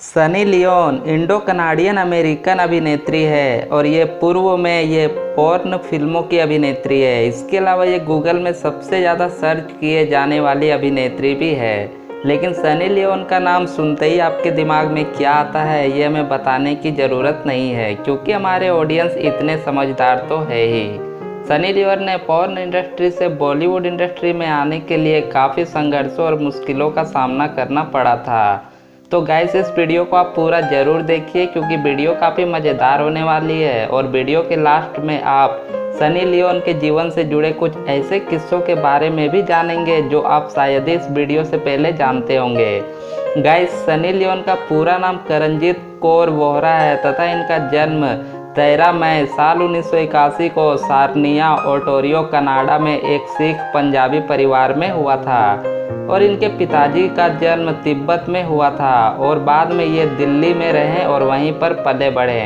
Sunny Leone Indo Canadian American अभिनेत्री है और ये पूर्व में ये पोर्न फिल्मों की अभिनेत्री है। इसके अलावा ये गूगल में सबसे ज़्यादा सर्च किए जाने वाली अभिनेत्री भी है। लेकिन सनी लियोन का नाम सुनते ही आपके दिमाग में क्या आता है ये हमें बताने की ज़रूरत नहीं है, क्योंकि हमारे ऑडियंस इतने समझदार तो है ही। सनी लियोन ने पोर्न इंडस्ट्री से बॉलीवुड इंडस्ट्री में आने के लिए काफ़ी संघर्षों और मुश्किलों का सामना करना पड़ा था। तो गाइस, इस वीडियो को आप पूरा ज़रूर देखिए, क्योंकि वीडियो काफ़ी मज़ेदार होने वाली है। और वीडियो के लास्ट में आप सनी लियोन के जीवन से जुड़े कुछ ऐसे किस्सों के बारे में भी जानेंगे जो आप शायद इस वीडियो से पहले जानते होंगे। गाइस, सनी लियोन का पूरा नाम करणजीत कौर वोहरा है तथा इनका जन्म 13 मई साल 1981 को सार्निया, ओंटारियो, कनाडा में एक सिख पंजाबी परिवार में हुआ था। और इनके पिताजी का जन्म तिब्बत में हुआ था और बाद में ये दिल्ली में रहे और वहीं पर पले बढ़े।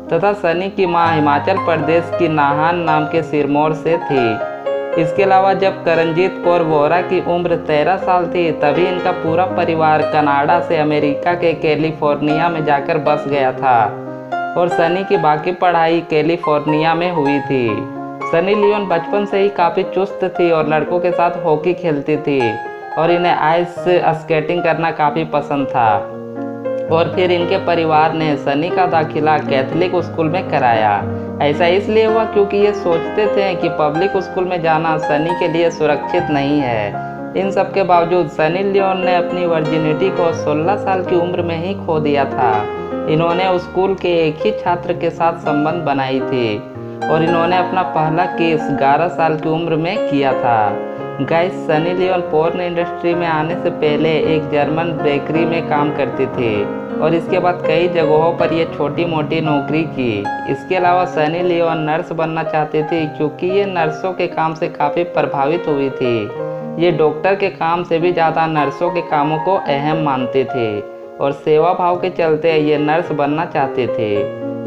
तथा सनी की मां हिमाचल प्रदेश की नाहन नाम के सिरमौर से थी। इसके अलावा जब करणजीत कौर वोहरा की उम्र 13 साल थी तभी इनका पूरा परिवार कनाडा से अमेरिका के कैलिफोर्निया में जाकर बस गया था और सनी की बाकी पढ़ाई कैलिफोर्निया में हुई थी। सनी लियोन बचपन से ही काफ़ी चुस्त थी और लड़कों के साथ हॉकी खेलती थी और इन्हें आइस स्केटिंग करना काफ़ी पसंद था। और फिर इनके परिवार ने सनी का दाखिला कैथलिक स्कूल में कराया। ऐसा इसलिए हुआ क्योंकि ये सोचते थे कि पब्लिक स्कूल में जाना सनी के लिए सुरक्षित नहीं है। इन सब के बावजूद सनी लियोन ने अपनी वर्जिनिटी को 16 साल की उम्र में ही खो दिया था। इन्होंने स्कूल के एक ही छात्र के साथ संबंध बनाई थी और इन्होंने अपना पहला किस 11 साल की उम्र में किया था। Guys, Sunny Leone porn industry में आने से पहले एक जर्मन बेकरी में काम करती थी और इसके बाद कई जगहों पर ये छोटी मोटी नौकरी की। इसके अलावा सनी लियोन नर्स बनना चाहती थी क्योंकि ये नर्सों के काम से काफ़ी प्रभावित हुई थी। ये डॉक्टर के काम से भी ज़्यादा नर्सों के कामों को अहम मानती थी और सेवा भाव के चलते ये नर्स बनना चाहती थी।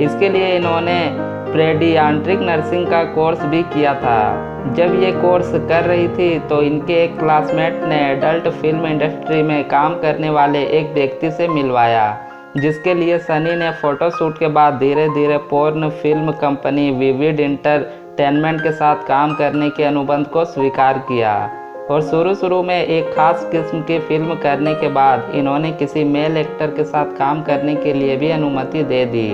इसके लिए इन्होंने पेडियाट्रिक नर्सिंग का कोर्स भी किया था। जब ये कोर्स कर रही थी तो इनके एक क्लासमेट ने एडल्ट फिल्म इंडस्ट्री में काम करने वाले एक व्यक्ति से मिलवाया, जिसके लिए सनी ने फोटोशूट के बाद धीरे धीरे porn film company vivid entertainment के साथ काम करने के अनुबंध को स्वीकार किया। और शुरू में एक खास किस्म की फिल्म करने के बाद इन्होंने किसी मेल एक्टर के साथ काम करने के लिए भी अनुमति दे दी।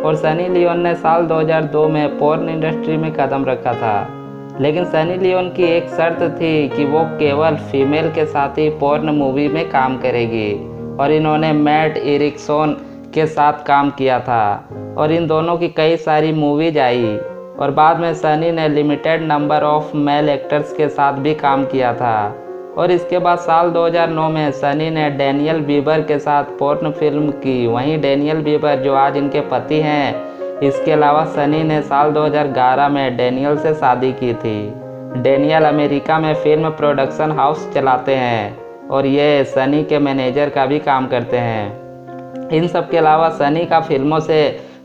और सनी लियोन ने साल 2002 में पोर्न इंडस्ट्री में कदम रखा था। लेकिन सनी लियोन की एक शर्त थी कि वो केवल फीमेल के साथ ही पोर्न मूवी में काम करेगी। और इन्होंने मैट एरिक्सन के साथ काम किया था और इन दोनों की कई सारी मूवीज आई। और बाद में सनी ने limited number of male actors के साथ भी काम किया था। और इसके बाद साल 2009 में सनी ने डैनियल बीबर के साथ पोर्न फिल्म की। वहीं डैनियल बीबर जो आज इनके पति हैं। इसके अलावा सनी ने साल 2011 में डैनियल से शादी की थी। डैनियल अमेरिका में फिल्म प्रोडक्शन हाउस चलाते हैं और ये सनी के मैनेजर का भी काम करते हैं। इन सब के अलावा सनी का फिल्मों से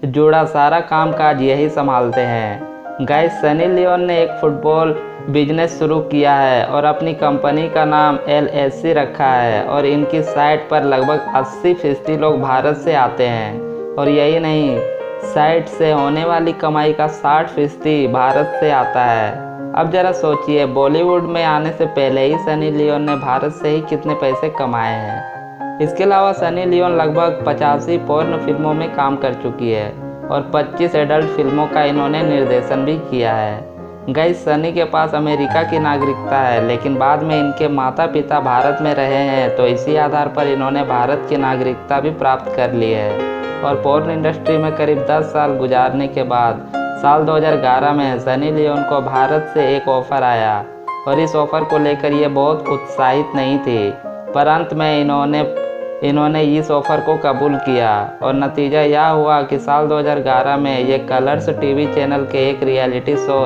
जुड़ा सारा कामकाज यही संभालते हैं। गाइस, सनी लियोन ने एक फुटबॉल बिजनेस शुरू किया है और अपनी कंपनी का नाम LSC रखा है। और इनकी साइट पर लगभग 80% लोग भारत से आते हैं। और यही नहीं, साइट से होने वाली कमाई का 60% भारत से आता है। अब जरा सोचिए, बॉलीवुड में आने से पहले ही सनी लियोन ने भारत से ही कितने पैसे कमाए हैं। इसके अलावा सनी लियोन लगभग 85 पोर्न फिल्मों में काम कर चुकी है और 25 एडल्ट फिल्मों का इन्होंने निर्देशन भी किया है। गाइस, सनी के पास अमेरिका की नागरिकता है, लेकिन बाद में इनके माता पिता भारत में रहे हैं, तो इसी आधार पर इन्होंने भारत की नागरिकता भी प्राप्त कर ली है। और पोर्न इंडस्ट्री में करीब 10 साल गुजारने के बाद साल 2011 में सनी लियोन को भारत से एक ऑफ़र आया और इस ऑफ़र को लेकर ये बहुत उत्साहित नहीं थी, पर अंत में इन्होंने इस ऑफ़र को कबूल किया। और नतीजा यह हुआ कि साल 2011 में ये कलर्स टीवी चैनल के एक रियलिटी शो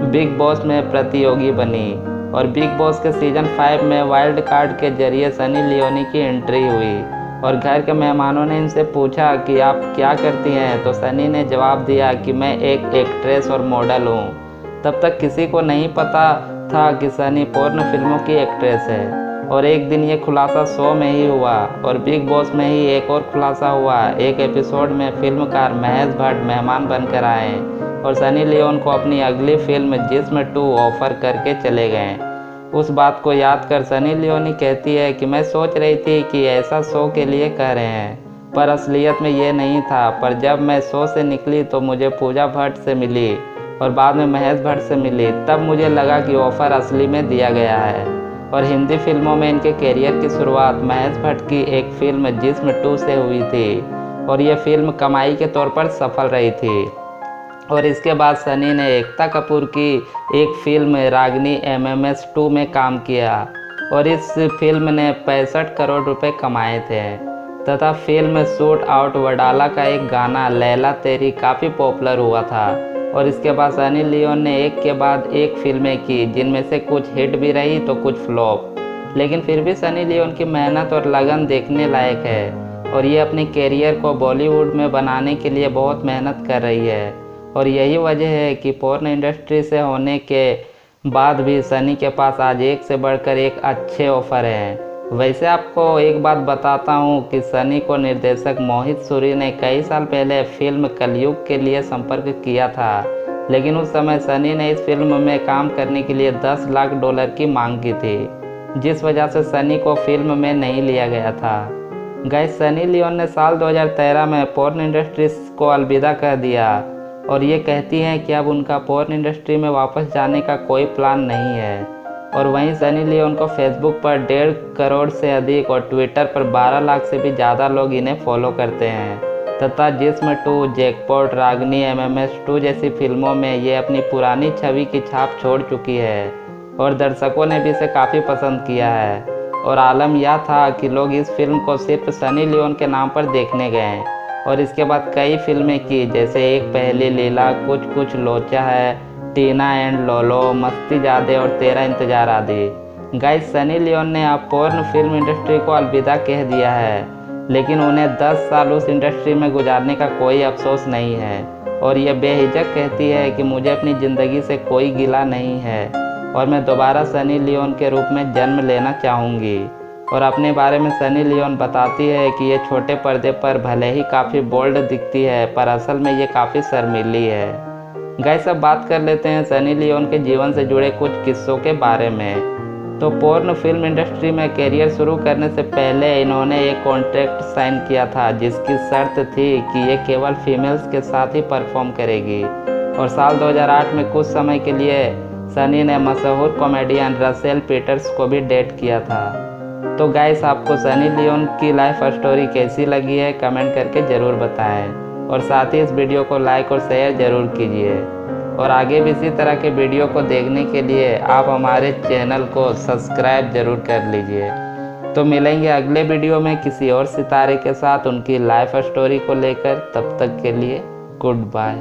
बिग बॉस में प्रतियोगी बनी। और बिग बॉस के सीज़न 5 में वाइल्ड कार्ड के जरिए सनी लियोनी की एंट्री हुई। और घर के मेहमानों ने इनसे पूछा कि आप क्या करती हैं, तो सनी ने जवाब दिया कि मैं एक एक्ट्रेस और मॉडल हूँ। तब तक किसी को नहीं पता था कि सनी पोर्न फिल्मों की एक्ट्रेस है। और एक दिन ये खुलासा शो में ही हुआ और बिग बॉस में ही एक और खुलासा हुआ। एक एपिसोड में फिल्मकार महेश भट्ट मेहमान बनकर आए और सनी लियोन को अपनी अगली फिल्म जिस्म 2 ऑफर करके चले गए। उस बात को याद कर सनी लियोनी कहती है कि मैं सोच रही थी कि ऐसा शो के लिए कह रहे हैं, पर असलियत में ये नहीं था। पर जब मैं शो से निकली तो मुझे पूजा भट्ट से मिली और बाद में महेश भट्ट से मिली, तब मुझे लगा कि ऑफ़र असली में दिया गया है। और हिंदी फिल्मों में इनके करियर की शुरुआत महेश भट्ट की एक फिल्म जिस्म 2 से हुई थी और ये फिल्म कमाई के तौर पर सफल रही थी। और इसके बाद सनी ने एकता कपूर की एक फिल्म रागिनी MMS 2 में काम किया और इस फिल्म ने 65 करोड़ रुपए कमाए थे तथा फिल्म शूट आउट वडाला का एक गाना लैला तेरी काफ़ी पॉपुलर हुआ था। और इसके बाद सनी लियोन ने एक के बाद एक फिल्में की, जिनमें से कुछ हिट भी रही तो कुछ फ्लॉप, लेकिन फिर भी सनी लियोन की मेहनत और लगन देखने लायक है और ये अपने कैरियर को बॉलीवुड में बनाने के लिए बहुत मेहनत कर रही है। और यही वजह है कि पोर्न इंडस्ट्री से होने के बाद भी सनी के पास आज एक से बढ़कर एक अच्छे ऑफर हैं। वैसे आपको एक बात बताता हूँ कि सनी को निर्देशक मोहित सूरी ने कई साल पहले फिल्म कलयुग के लिए संपर्क किया था, लेकिन उस समय सनी ने इस फिल्म में काम करने के लिए $10 लाख की मांग की थी, जिस वजह से सनी को फिल्म में नहीं लिया गया था। गाइस, सनी लियोन ने साल 2013 में पोर्न इंडस्ट्री को अलविदा कर दिया और ये कहती हैं कि अब उनका पोर्न इंडस्ट्री में वापस जाने का कोई प्लान नहीं है। और वहीं सनी लियोन को फेसबुक पर 1.5 करोड़ से अधिक और ट्विटर पर 12 लाख से भी ज़्यादा लोग इन्हें फॉलो करते हैं तथा जिस्म 2, जैकपॉट, रागिनी MMS 2 जैसी फिल्मों में ये अपनी पुरानी छवि की छाप छोड़ चुकी है और दर्शकों ने भी इसे काफ़ी पसंद किया है। और आलम यह था कि लोग इस फिल्म को सिर्फ सनी लियोन के नाम पर देखने गए और इसके बाद कई फिल्में की, जैसे एक पहली लीला, कुछ कुछ लोचा है, टीना एंड लोलो, मस्ती जादे और तेरा इंतजार आदि। गाइस, सनी लियोन ने अब पोर्न फिल्म इंडस्ट्री को अलविदा कह दिया है, लेकिन उन्हें 10 साल उस इंडस्ट्री में गुजारने का कोई अफसोस नहीं है और ये बेहिचक कहती है कि मुझे अपनी ज़िंदगी से कोई गिला नहीं है और मैं दोबारा सनी लियोन के रूप में जन्म लेना चाहूँगी। और अपने बारे में सनी लियोन बताती है कि ये छोटे पर्दे पर भले ही काफ़ी बोल्ड दिखती है, पर असल में ये काफ़ी शर्मीली है। गाइस, अब बात कर लेते हैं सनी लियोन के जीवन से जुड़े कुछ किस्सों के बारे में। तो पोर्न फिल्म इंडस्ट्री में करियर शुरू करने से पहले इन्होंने एक कॉन्ट्रैक्ट साइन किया था, जिसकी शर्त थी कि ये केवल फीमेल्स के साथ ही परफॉर्म करेगी। और साल 2008 में कुछ समय के लिए सनी ने मशहूर कॉमेडियन रसेल पीटर्स को भी डेट किया था। तो गाइस, आपको सनी लियोन की लाइफ स्टोरी कैसी लगी है कमेंट करके ज़रूर बताएं और साथ ही इस वीडियो को लाइक और शेयर ज़रूर कीजिए। और आगे भी इसी तरह के वीडियो को देखने के लिए आप हमारे चैनल को सब्सक्राइब ज़रूर कर लीजिए। तो मिलेंगे अगले वीडियो में किसी और सितारे के साथ उनकी लाइफ स्टोरी को लेकर। तब तक के लिए गुड बाय।